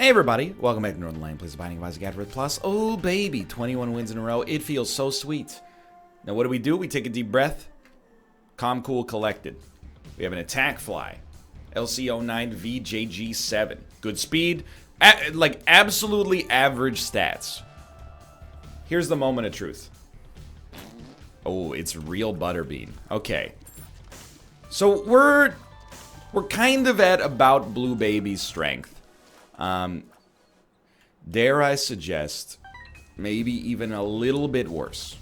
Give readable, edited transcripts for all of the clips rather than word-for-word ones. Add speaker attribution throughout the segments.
Speaker 1: Hey everybody, welcome back to Northernlion, plays Binding of Isaac AFTERBIRTH Plus. Oh baby, 21 wins in a row. It feels so sweet. Now what do? We take a deep breath. Calm, cool, collected. We have an attack fly. LC09VJG7. Good speed. Like absolutely average stats. Here's the moment of truth. Oh, it's real Butterbean. Okay. So we're kind of at about Blue Baby's strength. Dare I suggest, maybe even a little bit worse.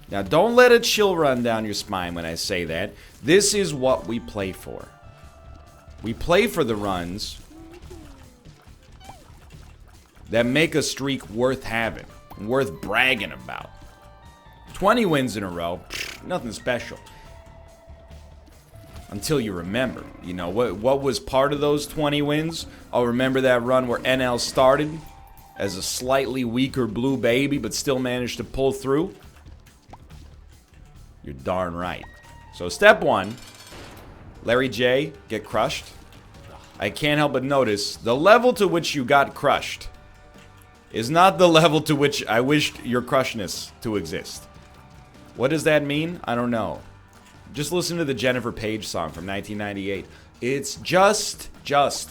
Speaker 1: Now, don't let a chill run down your spine when I say that. This is what we play for. We play for the runs that make a streak worth having, worth bragging about. 20 wins in a row, nothing special. Until you remember, you know, what was part of those 20 wins? I'll remember that run where NL started as a slightly weaker Blue Baby, but still managed to pull through. You're darn right. So step one, Larry J, get crushed. I can't help but notice the level to which you got crushed is not the level to which I wished your crushness to exist. What does that mean? I don't know. Just listen to the Jennifer Page song from 1998. It's just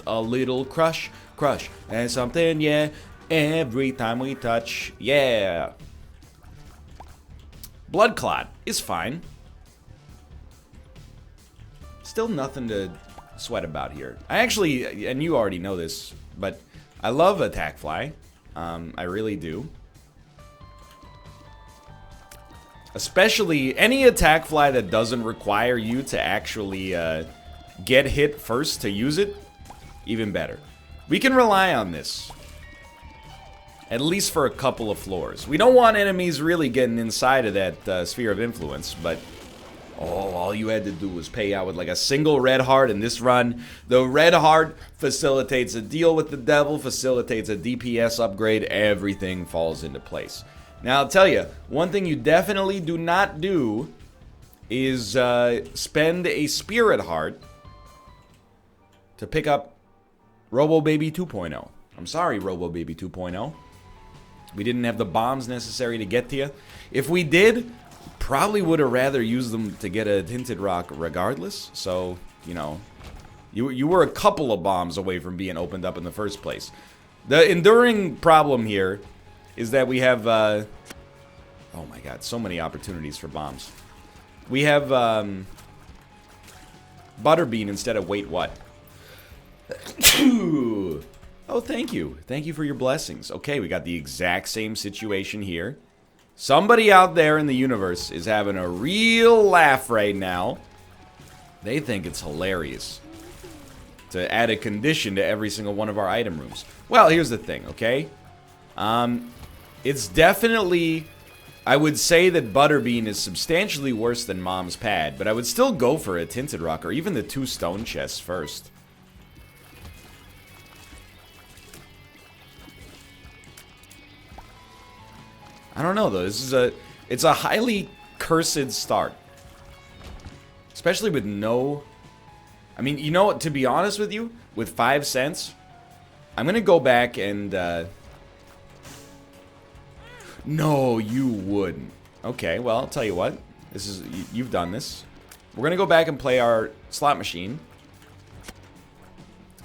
Speaker 1: a little crush, and something, yeah, every time we touch, yeah. Blood Clot is fine. Still nothing to sweat about here. I actually, and you already know this, but I love Attack Fly. I really do. Especially any attack fly that doesn't require you to actually get hit first to use it, even better. We can rely on this, at least for a couple of floors. We don't want enemies really getting inside of that sphere of influence, but all you had to do was pay out with like a single red heart in this run. The red heart facilitates a deal with the devil, facilitates a DPS upgrade, everything falls into place. Now, I'll tell you, one thing you definitely do not do is spend a Spirit Heart to pick up Robo Baby 2.0. I'm sorry, Robo Baby 2.0. We didn't have the bombs necessary to get to you. If we did, probably would have rather used them to get a Tinted Rock regardless. So, you know, you were a couple of bombs away from being opened up in the first place. The enduring problem here is that we have, oh my god, so many opportunities for bombs. We have, Butterbean instead of wait what? Oh, thank you. Thank you for your blessings. Okay, we got the exact same situation here. Somebody out there in the universe is having a real laugh right now. They think it's hilarious to add a condition to every single one of our item rooms. Well, here's the thing, okay? It's definitely, I would say that Butterbean is substantially worse than Mom's Pad, but I would still go for a Tinted Rock or even the 2 stone chests first. I don't know though, it's a highly cursed start. Especially with no, I mean, you know what, to be honest with you, with 5 cents, I'm gonna go back and, no, you wouldn't. Okay, well, I'll tell you what. This is, you've done this. We're gonna go back and play our slot machine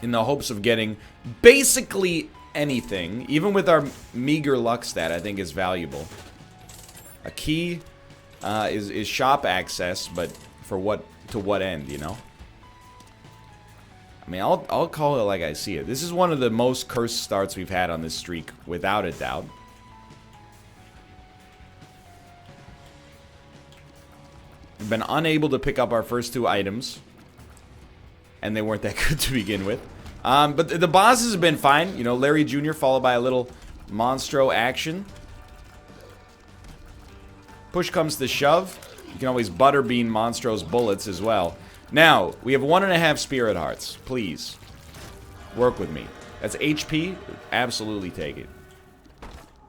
Speaker 1: in the hopes of getting basically anything, even with our meager luck stat, I think is valuable. A key is shop access, but for what, to what end, you know? I mean, I'll call it like I see it. This is one of the most cursed starts we've had on this streak, without a doubt. We've been unable to pick up our first 2 items, and they weren't that good to begin with. But the bosses have been fine. You know, Larry Jr. followed by a little Monstro action. Push comes to shove. You can always Butterbean Monstro's bullets as well. Now, we have 1.5 Spirit Hearts. Please, work with me. That's HP. Absolutely take it.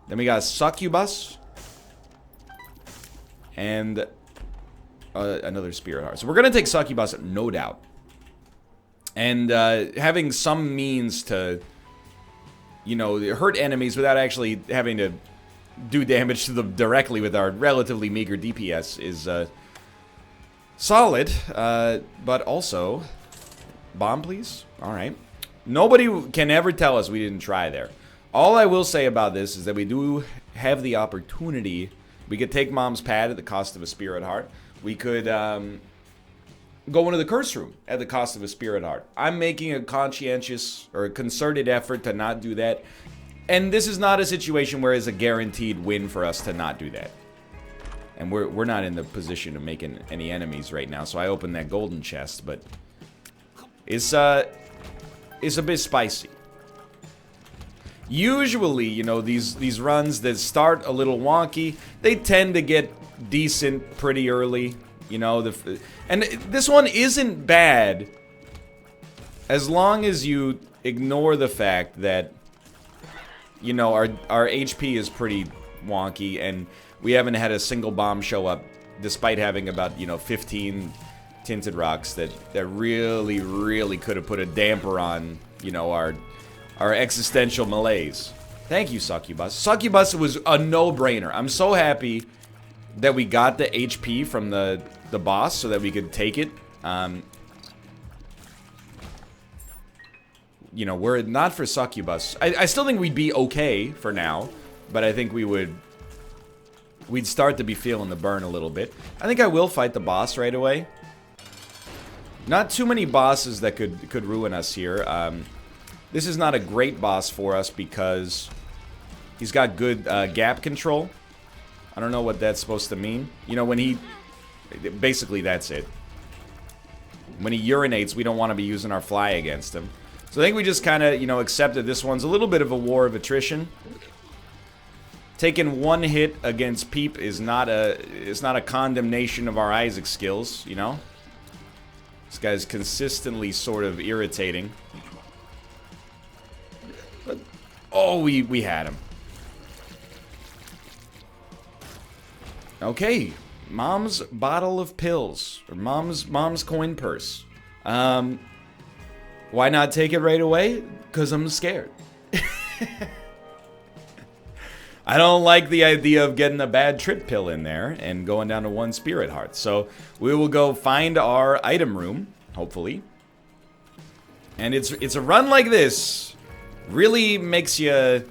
Speaker 1: Then we got a Succubus. And another Spirit Heart. So we're going to take Succubus, no doubt. And having some means to you know, hurt enemies without actually having to do damage to them directly with our relatively meager DPS is solid, but also... Bomb, please? Alright. Nobody can ever tell us we didn't try there. All I will say about this is that we do have the opportunity. We could take Mom's pad at the cost of a Spirit Heart. We could go into the Curse Room at the cost of a Spirit Heart. I'm making a conscientious or a concerted effort to not do that. And this is not a situation where it's a guaranteed win for us to not do that. And we're not in the position of making any enemies right now, so I opened that golden chest, but... It's a bit spicy. Usually, you know, these runs that start a little wonky, they tend to get decent pretty early. You know, and this one isn't bad as long as you ignore the fact that, you know, our HP is pretty wonky and we haven't had a single bomb show up despite having about, you know, 15 tinted rocks that really could have put a damper on, you know, our existential malaise. Thank you, Succubus. Succubus was a no-brainer. I'm so happy that we got the HP from the boss so that we could take it. You know, were it not for Succubus, I still think we'd be okay for now, but I think we'd start to be feeling the burn a little bit. I think I will fight the boss right away. Not too many bosses that could ruin us here. This is not a great boss for us because he's got good gap control. I don't know what that's supposed to mean. You know, when he... Basically, that's it. When he urinates, we don't want to be using our fly against him. So I think we just kind of, you know, accept that this one's a little bit of a war of attrition. Taking one hit against Peep is not a condemnation of our Isaac skills, you know? This guy's consistently sort of irritating. But, oh, we had him. Okay, Mom's bottle of pills, or Mom's coin purse. Why not take it right away? Because I'm scared. I don't like the idea of getting a bad trip pill in there and going down to 1 Spirit Heart. So we will go find our item room, hopefully. And it's a run like this really makes you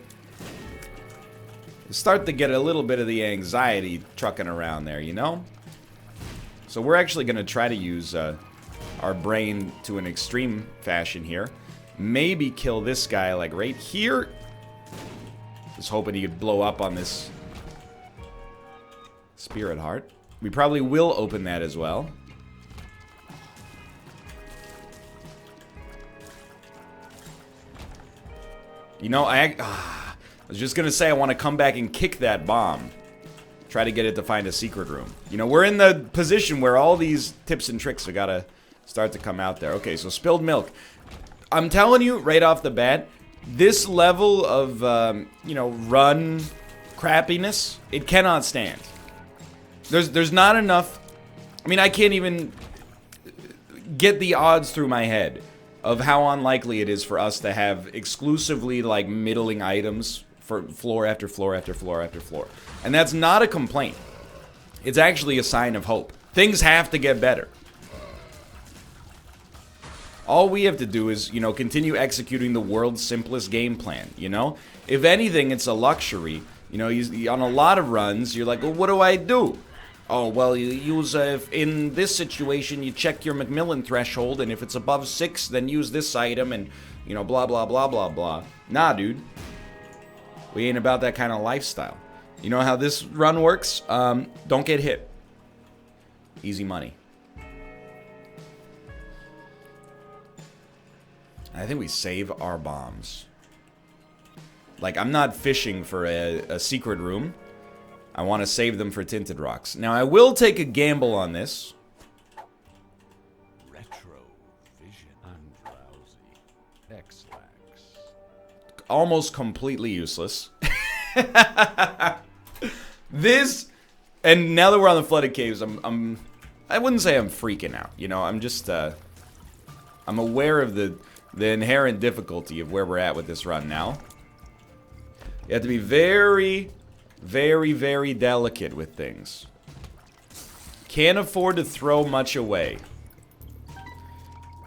Speaker 1: start to get a little bit of the anxiety trucking around there, you know? So we're actually going to try to use our brain to an extreme fashion here. Maybe kill this guy like right here. Just hoping he could blow up on this Spirit Heart. We probably will open that as well. You know, I was just gonna say I want to come back and kick that bomb. Try to get it to find a secret room. You know, we're in the position where all these tips and tricks have got to start to come out there. Okay, so spilled milk. I'm telling you right off the bat, this level of, you know, run crappiness, it cannot stand. There's not enough... I mean, I can't even get the odds through my head of how unlikely it is for us to have exclusively, like, middling items for floor after floor after floor after floor. And that's not a complaint. It's actually a sign of hope. Things have to get better. All we have to do is, you know, continue executing the world's simplest game plan, you know? If anything, it's a luxury. You know, on a lot of runs, you're like, well, what do I do? Oh, well, you use, in this situation, you check your Macmillan threshold, and if it's above 6, then use this item, and, you know, blah, blah, blah, blah, blah. Nah, dude. We ain't about that kind of lifestyle. You know how this run works? Don't get hit. Easy money. I think we save our bombs. Like, I'm not fishing for a secret room. I want to save them for tinted rocks. Now, I will take a gamble on this.
Speaker 2: Retro vision undrowsy. X-lax.
Speaker 1: Almost completely useless. This, and now that we're on the flooded caves, I wouldn't say I'm freaking out. You know, I'm just, I'm aware of the inherent difficulty of where we're at with this run now. You have to be very, very, very delicate with things. Can't afford to throw much away.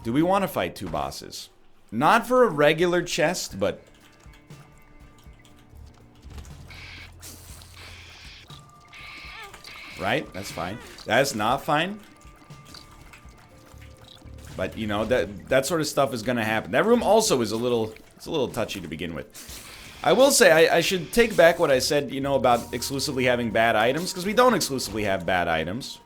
Speaker 1: Do we want to fight 2 bosses? Not for a regular chest, but... Right? That's fine. That's not fine. But, you know, that sort of stuff is going to happen. That room also is a little touchy to begin with. I will say, I should take back what I said, you know, about exclusively having bad items, because we don't exclusively have bad items.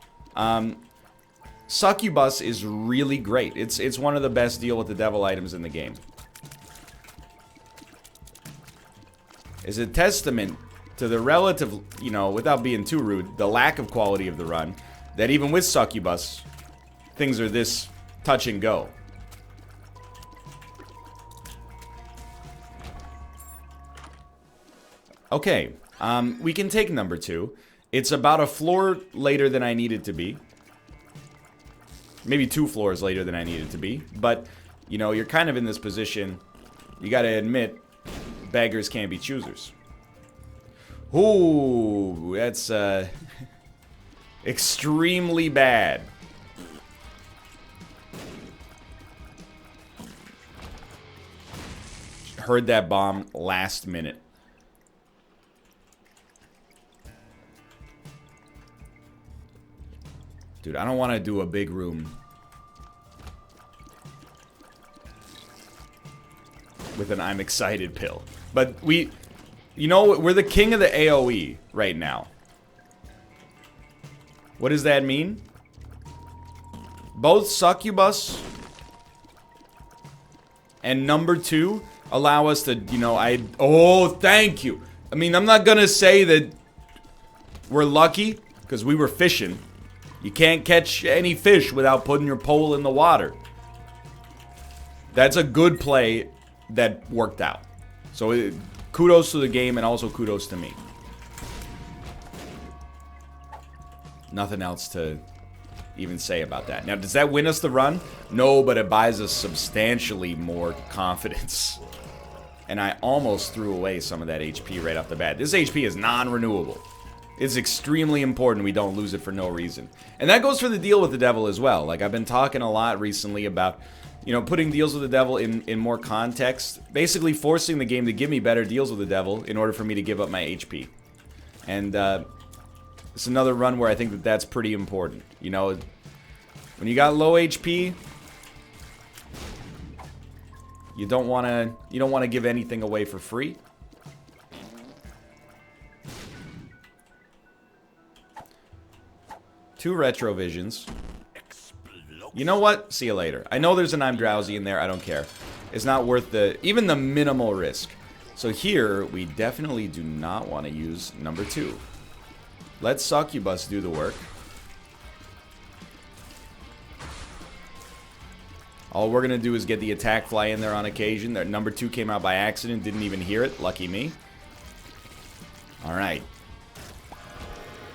Speaker 1: Succubus is really great. It's one of the best deal with the devil items in the game. It's a testament to the relative, you know, without being too rude, the lack of quality of the run, that even with Succubus, things are this touch and go. Okay, we can take number 2. It's about a floor later than I need it to be. Maybe 2 floors later than I need it to be. But, you know, you're kind of in this position. You gotta admit, beggars can't be choosers. Ooh, that's, extremely bad. Heard that bomb last minute. Dude, I don't want to do a big room with an I'm excited pill. But you know, we're the king of the AoE right now. What does that mean? Both Succubus and number 2 allow us to, you know, oh, thank you. I mean, I'm not gonna say that we're lucky, because we were fishing. You can't catch any fish without putting your pole in the water. That's a good play that worked out. So kudos to the game and also kudos to me. Nothing else to even say about that. Now, does that win us the run? No, but it buys us substantially more confidence. And I almost threw away some of that HP right off the bat. This HP is non-renewable. It's extremely important we don't lose it for no reason. And that goes for the deal with the devil as well. Like, I've been talking a lot recently about, you know, putting deals with the devil in more context. Basically forcing the game to give me better deals with the devil in order for me to give up my HP. And it's another run where I think that that's pretty important. You know, when you got low HP, you don't want to give anything away for free. Two retrovisions. You know what? See you later. I know there's an I'm drowsy in there. I don't care. It's not worth even the minimal risk. So here, we definitely do not want to use number 2. Let Succubus do the work. All we're going to do is get the attack fly in there on occasion. Their number 2 came out by accident. Didn't even hear it. Lucky me. Alright.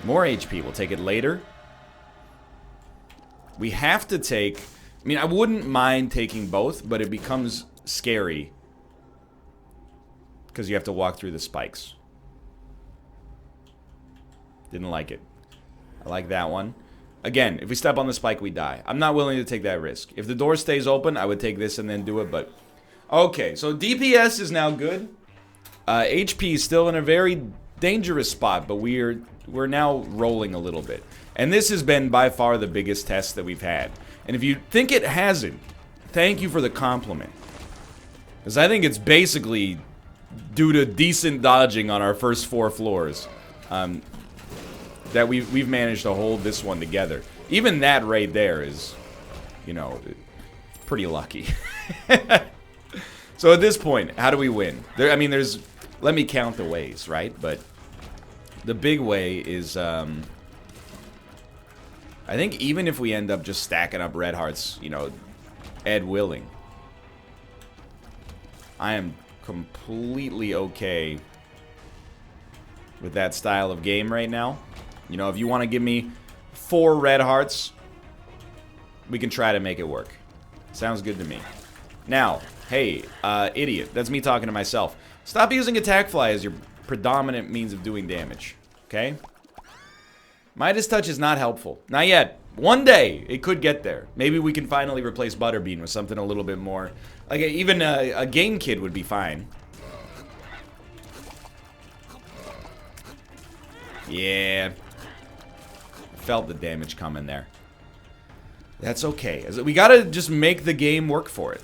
Speaker 1: More HP. We'll take it later. We have to take... I mean, I wouldn't mind taking both, but it becomes scary. Because you have to walk through the spikes. Didn't like it. I like that one. Again, if we step on the spike, we die. I'm not willing to take that risk. If the door stays open, I would take this and then do it, but... Okay, so DPS is now good. HP is still in a very dangerous spot, but we're now rolling a little bit. And this has been by far the biggest test that we've had. And if you think it hasn't, thank you for the compliment. Because I think it's basically due to decent dodging on our first 4 floors that we've managed to hold this one together. Even that right there is, you know, pretty lucky. So at this point, how do we win? I mean, let me count the ways, right? But the big way is... I think even if we end up just stacking up red hearts, you know, Ed willing, I am completely okay with that style of game right now. You know, if you want to give me 4 red hearts, we can try to make it work. Sounds good to me. Now, hey, idiot, that's me talking to myself. Stop using attack fly as your predominant means of doing damage. Okay? Midas Touch is not helpful. Not yet. One day, it could get there. Maybe we can finally replace Butterbean with something a little bit more... Like, even a Game Kid would be fine. Yeah. I felt the damage coming there. That's okay. We gotta just make the game work for it.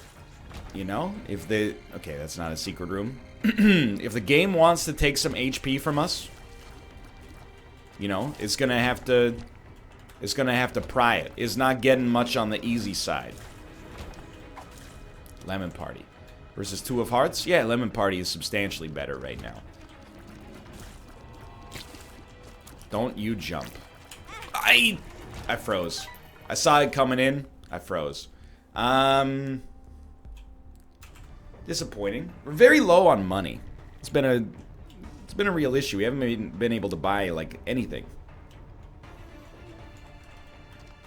Speaker 1: You know? If the... Okay, that's not a secret room. If the game wants to take some HP from us... You know, it's gonna have to... It's gonna have to pry it. It's not getting much on the easy side. Lemon Party. Versus Two of Hearts? Yeah, Lemon Party is substantially better right now. Don't you jump. I froze. I saw it coming in. I froze. Disappointing. We're very low on money. It's been a real issue. We haven't been able to buy, like, anything.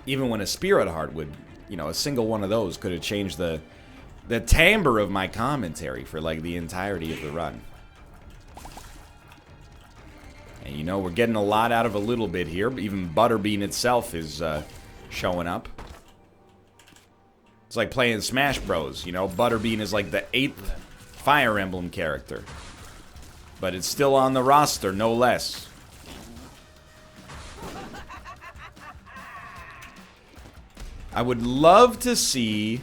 Speaker 1: Even when a Spirit Heart would, you know, a single one of those could have changed the timbre of my commentary for, like, the entirety of the run. And, you know, we're getting a lot out of a little bit here. Even Butterbean itself is showing up. It's like playing Smash Bros, you know? Butterbean is like the 8th Fire Emblem character. But it's still on the roster, no less. I would love to see...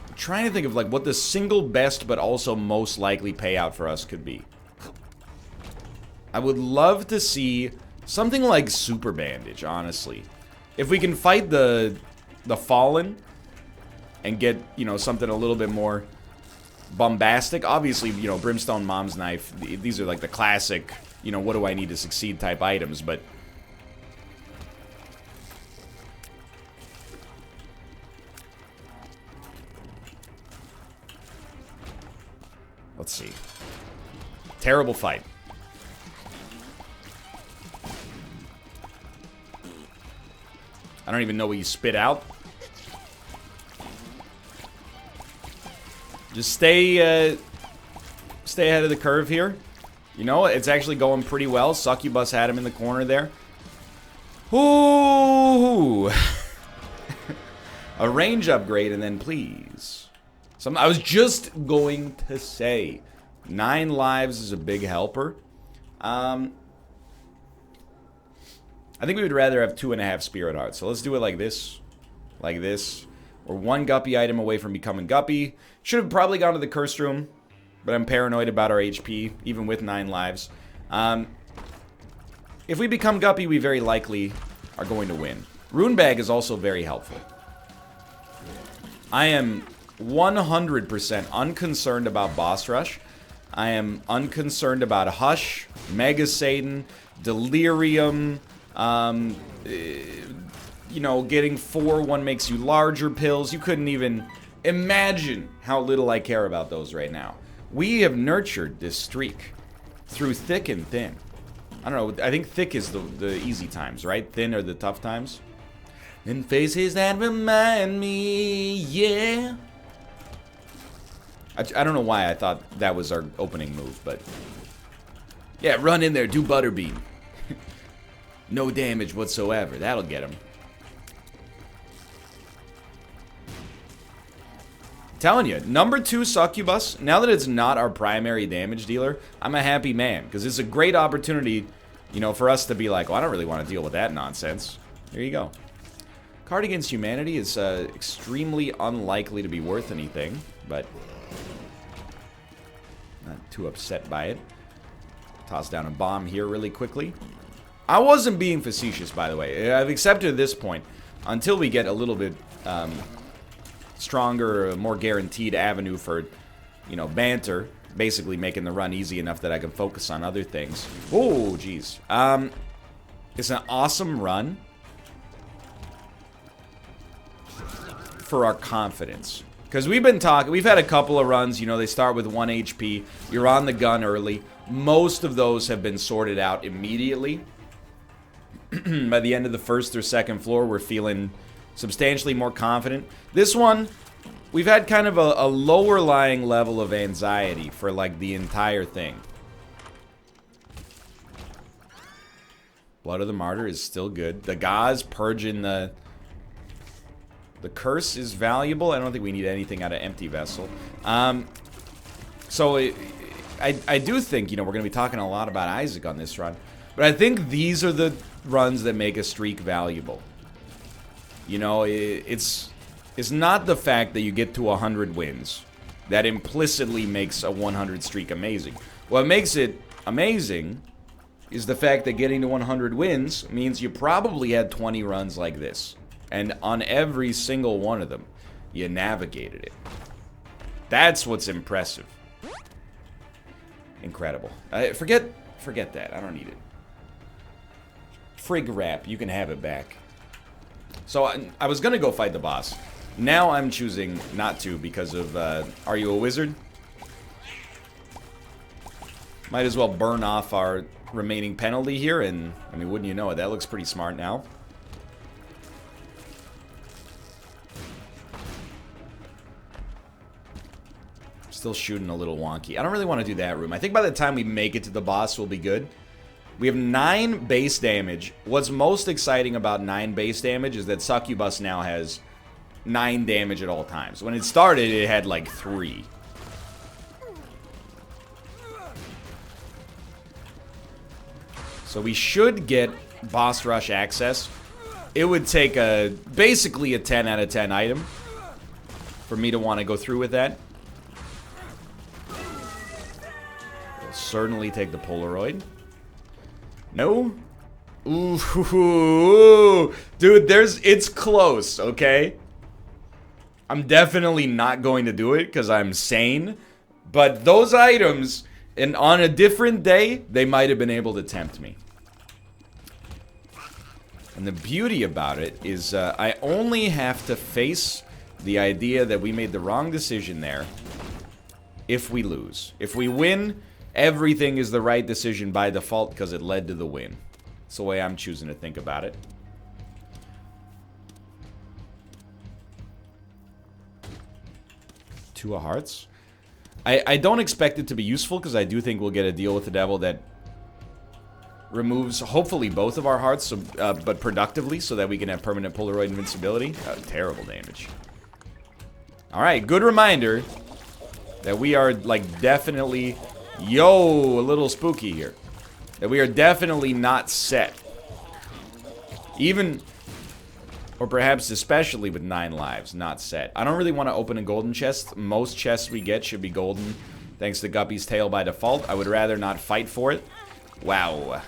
Speaker 1: I'm trying to think of like what the single best but also most likely payout for us could be. I would love to see something like Super Bandage, honestly. If we can fight the Fallen and get, you know, something a little bit more bombastic. Obviously, you know, Brimstone Mom's Knife, these are like the classic, you know, what do I need to succeed type items, but... Let's see. Terrible fight. I don't even know what you spit out. Just stay ahead of the curve here. You know, it's actually going pretty well. Succubus had him in the corner there. Ooh. A range upgrade and then please. I was just going to say 9 lives is a big helper. I think we would rather have 2.5 Spirit Hearts. So let's do it like this. Like this. We're 1 Guppy item away from becoming Guppy. Should have probably gone to the Cursed Room. But I'm paranoid about our HP, even with 9 lives. If we become Guppy, we very likely are going to win. Rune Bag is also very helpful. I am 100% unconcerned about Boss Rush. I am unconcerned about Hush, Mega Satan, Delirium... you know, getting 4 one makes you larger pills. You couldn't even imagine how little I care about those right now. We have nurtured this streak through thick and thin. I don't know, I think thick is the easy times, right? Thin are the tough times. And faces that remind me, yeah. I don't know why I thought that was our opening move, but... Yeah, run in there, do Butterbean. No damage whatsoever. That'll get him. Telling you, number 2 Succubus, now that it's not our primary damage dealer, I'm a happy man. Because it's a great opportunity, you know, for us to be like, well, I don't really want to deal with that nonsense. There you go. Card Against Humanity is extremely unlikely to be worth anything, but not too upset by it. Toss down a bomb here really quickly. I wasn't being facetious, by the way. I've accepted at this point, until we get a little bit stronger, more guaranteed avenue for, you know, banter, basically making the run easy enough that I can focus on other things. Oh, jeez. It's an awesome run for our confidence. Because we've been talking, we've had a couple of runs, you know, they start with 1 HP, you're on the gun early. Most of those have been sorted out immediately. By the end of the first or second floor, we're feeling substantially more confident. This one, we've had kind of a lower lying level of anxiety for like the entire thing. Blood of the Martyr is still good. The Gauze purging the curse is valuable. I don't think we need anything out of Empty Vessel. So I do think, you know, we're going to be talking a lot about Isaac on this run. But I think these are the runs that make a streak valuable. You know, it's not the fact that you get to 100 wins that implicitly makes a 100 streak amazing. What makes it amazing is the fact that getting to 100 wins means you probably had 20 runs like this. And on every single one of them, you navigated it. That's what's impressive. Incredible. Forget that. I don't need it. Frig Rap. You can have it back. So I was going to go fight the boss. Now I'm choosing not to because of, Are You a Wizard? Might as well burn off our remaining penalty here, and, I mean, wouldn't you know it, that looks pretty smart now. Still shooting a little wonky. I don't really want to do that room. I think by the time we make it to the boss, we'll be good. We have 9 base damage. What's most exciting about 9 base damage is that Succubus now has 9 damage at all times. When it started, it had like 3. So we should get boss rush access. It would take basically a 10 out of 10 item for me to want to go through with that. We'll certainly take the Polaroid. No? Ooh, dude, it's close, okay? I'm definitely not going to do it because I'm sane. But those items, and on a different day, they might have been able to tempt me. And the beauty about it is I only have to face the idea that we made the wrong decision there if we lose. If we win, everything is the right decision by default because it led to the win. That's the way I'm choosing to think about it. Two of Hearts. I don't expect it to be useful because I do think we'll get a deal with the devil that removes hopefully both of our hearts, so, but productively, so that we can have permanent Polaroid invincibility. Terrible damage. Alright, good reminder that we are like definitely, a little spooky here. That we are definitely not set. Even, or perhaps especially with 9 lives, not set. I don't really want to open a golden chest. Most chests we get should be golden, thanks to Guppy's tail by default. I would rather not fight for it. Wow.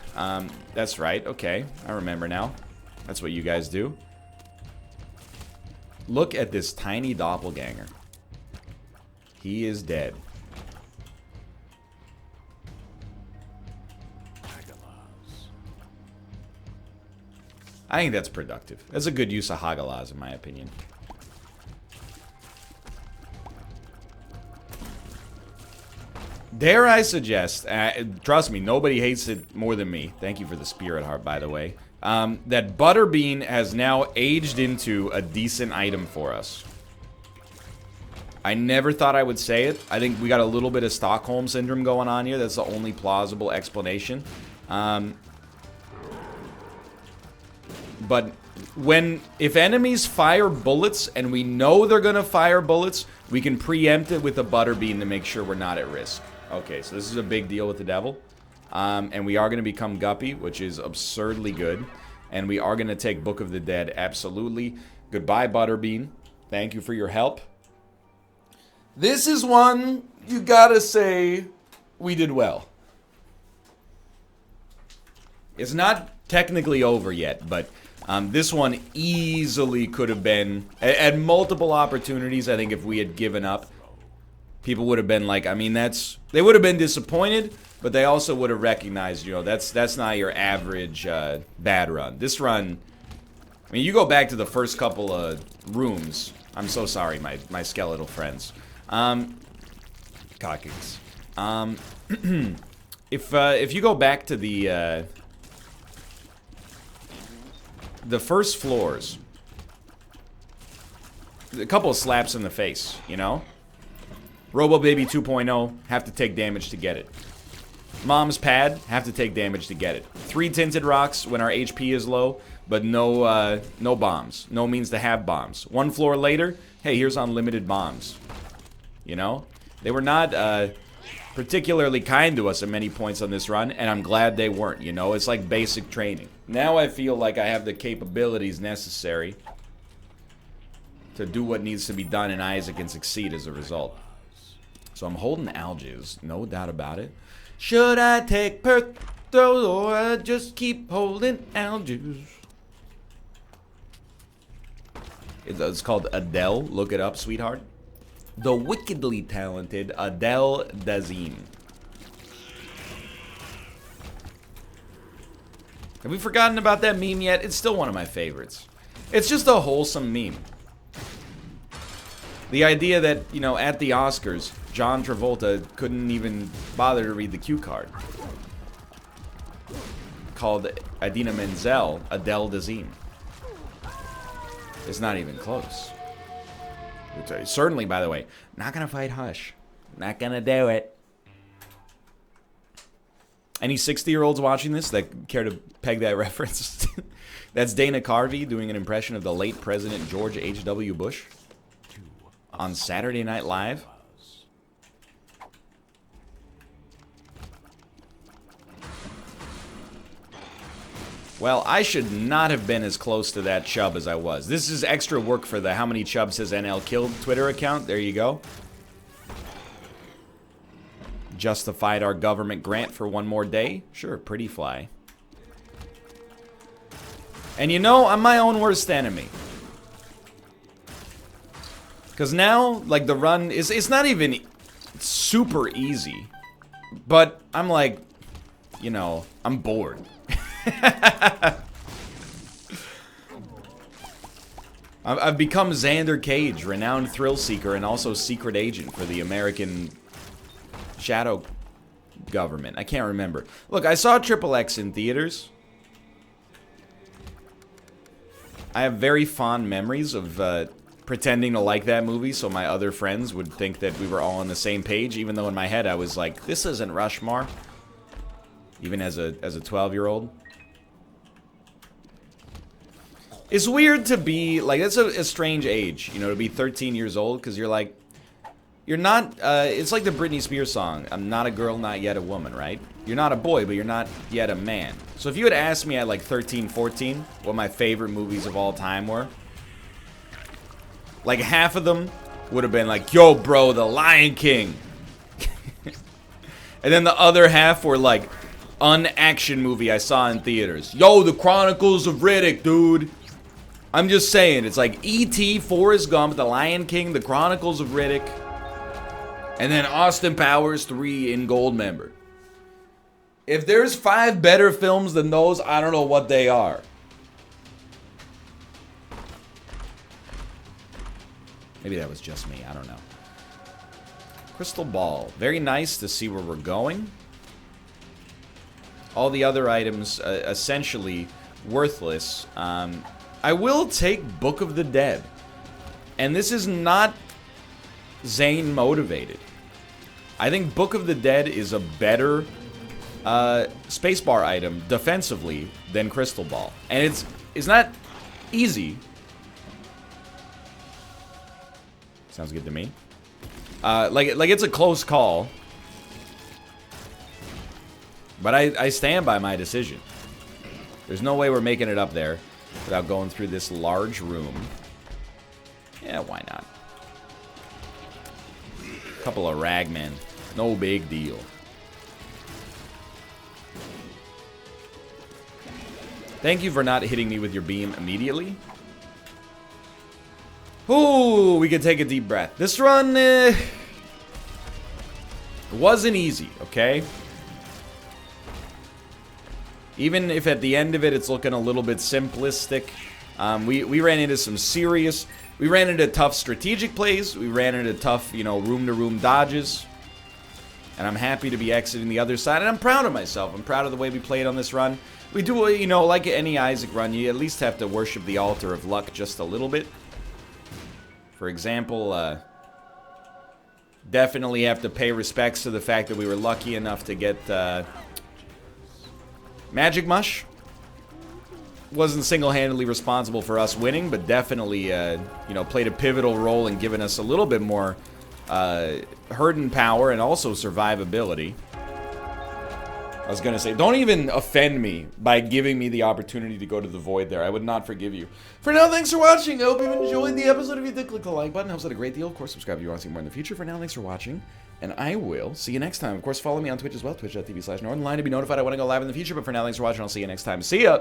Speaker 1: That's right. Okay, I remember now. That's what you guys do. Look at this tiny doppelganger. He is dead. I think that's productive. That's a good use of Hagalaz, in my opinion. Dare I suggest, trust me, nobody hates it more than me. Thank you for the spirit heart, by the way. That Butterbean has now aged into a decent item for us. I never thought I would say it. I think we got a little bit of Stockholm Syndrome going on here. That's the only plausible explanation. But if enemies fire bullets and we know they're gonna fire bullets, we can preempt it with a Butterbean to make sure we're not at risk. Okay, so this is a big deal with the devil. And we are gonna become Guppy, which is absurdly good. And we are gonna take Book of the Dead, absolutely. Goodbye, Butterbean. Thank you for your help. This is one you gotta say we did well. It's not technically over yet, but this one easily could have been, at multiple opportunities, I think if we had given up, people would have been like, I mean, they would have been disappointed, but they also would have recognized, you know, that's not your average bad run. This run, I mean, you go back to the first couple of rooms. I'm so sorry, my skeletal friends. Cockies. If you go back to the first floors, a couple of slaps in the face, you know? Robo Baby 2.0, have to take damage to get it. Mom's Pad, have to take damage to get it. 3 Tinted Rocks when our HP is low, but no bombs. No means to have bombs. 1 floor later, hey, here's unlimited bombs. You know? They were not particularly kind to us at many points on this run, and I'm glad they weren't, you know? It's like basic training. Now I feel like I have the capabilities necessary to do what needs to be done, and Isaac can succeed as a result. So I'm holding Algiz, no doubt about it. Should I take Perth or I just keep holding Algiz? It's called Adele. Look it up, sweetheart. The wickedly talented Adele Dazeem. Have we forgotten about that meme yet? It's still one of my favorites. It's just a wholesome meme. The idea that, you know, at the Oscars, John Travolta couldn't even bother to read the cue card. Called Idina Menzel, Adele Dazeem. It's not even close. Certainly, by the way, not gonna fight Hush. Not gonna do it. Any 60-year-olds watching this that care to peg that reference? That's Dana Carvey doing an impression of the late President George H.W. Bush on Saturday Night Live. Well, I should not have been as close to that chub as I was. This is extra work for the How Many Chubs Has NL Killed Twitter account. There you go. Justified our government grant for 1 more day? Sure, pretty fly. And you know, I'm my own worst enemy. Because now, like, the run is, it's not even super easy. But I'm like, you know, I'm bored. I've become Xander Cage, renowned thrill seeker and also secret agent for the American shadow government. I can't remember. Look, I saw Triple X in theaters. I have very fond memories of pretending to like that movie so my other friends would think that we were all on the same page, even though in my head I was like, this isn't Rushmore. Even as a 12-year-old. It's weird to be, like, that's a strange age, you know, to be 13 years old, because you're like, you're not, it's like the Britney Spears song, I'm not a girl, not yet a woman, right? You're not a boy, but you're not yet a man. So if you had asked me at, like, 13, 14, what my favorite movies of all time were, like, half of them would have been like, yo, bro, The Lion King. And then the other half were like, un-action movie I saw in theaters. Yo, The Chronicles of Riddick, dude. I'm just saying, it's like E.T., Forrest Gump, The Lion King, The Chronicles of Riddick, and then Austin Powers 3 in Goldmember. If there's 5 better films than those, I don't know what they are. Maybe that was just me, I don't know. Crystal Ball. Very nice to see where we're going. All the other items, essentially worthless. I will take Book of the Dead. And this is not Zane motivated. I think Book of the Dead is a better spacebar item defensively than Crystal Ball. And it's not easy. Sounds good to me. Like it's a close call. But I stand by my decision. There's no way we're making it up there without going through this large room. Yeah, why not? Couple of ragmen. No big deal. Thank you for not hitting me with your beam immediately. Ooh, we can take a deep breath. This run wasn't easy, okay? Even if at the end of it, it's looking a little bit simplistic. We ran into some serious... We ran into tough strategic plays. We ran into tough, you know, room-to-room dodges. And I'm happy to be exiting the other side. And I'm proud of myself. I'm proud of the way we played on this run. We do, you know, like any Isaac run, you at least have to worship the altar of luck just a little bit. For example, definitely have to pay respects to the fact that we were lucky enough to get Magic Mush. Wasn't single-handedly responsible for us winning, but definitely, you know, played a pivotal role in giving us a little bit more hurting power and also survivability. I was gonna say, don't even offend me by giving me the opportunity to go to the void there. I would not forgive you. For now, thanks for watching. I hope you enjoyed the episode. If you did, click the like button. It helps out a great deal. Of course, subscribe if you want to see more in the future. For now, thanks for watching, and I will see you next time. Of course, follow me on Twitch as well, twitch.tv/Northernlion to be notified when I go live in the future. But for now, thanks for watching. I'll see you next time. See ya!